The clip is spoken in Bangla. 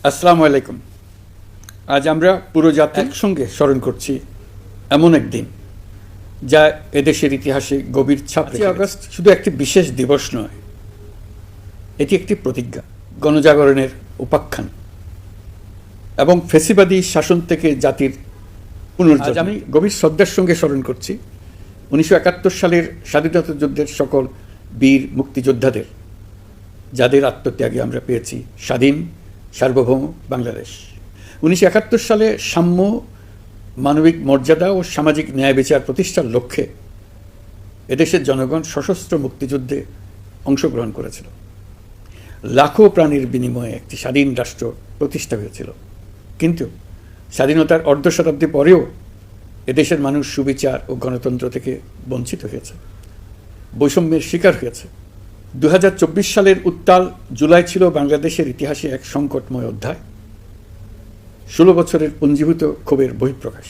আসসালামু আলাইকুম। আজ আমরা পুরো জাতি একসঙ্গে স্মরণ করছি এমন একদিন যা এদেশের ইতিহাসে গভীর ছাপ রেখে গেছে। আগস্ট শুধু একটি বিশেষ দিবস নয়, এটি একটি প্রতিজ্ঞা, গণজাগরণের উপাখ্যান এবং ফ্যাসিবাদী শাসন থেকে জাতির পুনর্জন্ম। আমি গভীর শ্রদ্ধার সঙ্গে স্মরণ করছি 1971 সালের স্বাধীনতা যুদ্ধের সকল বীর মুক্তিযোদ্ধাদের, যাদের আত্মত্যাগে আমরা পেয়েছি স্বাধীন সার্বভৌম বাংলাদেশ। 1971 সালে সাম্য, মানবিক মর্যাদা ও সামাজিক ন্যায় বিচার প্রতিষ্ঠার লক্ষ্যে এদেশের জনগণ সশস্ত্র মুক্তিযুদ্ধে অংশগ্রহণ করেছিল। লাখো প্রাণীর বিনিময়ে একটি স্বাধীন রাষ্ট্র প্রতিষ্ঠা হয়েছিল। কিন্তু স্বাধীনতার অর্ধ শতাব্দী পরেও এদেশের মানুষ সুবিচার ও গণতন্ত্র থেকে বঞ্চিত হয়েছে, বৈষম্যের শিকার হয়েছে। 2024 সালের উত্তাল জুলাই ছিল বাংলাদেশের ইতিহাসে এক সংকটময় অধ্যায়, 16 বছরের পুঞ্জীভূত ক্ষোভের বহিঃপ্রকাশ।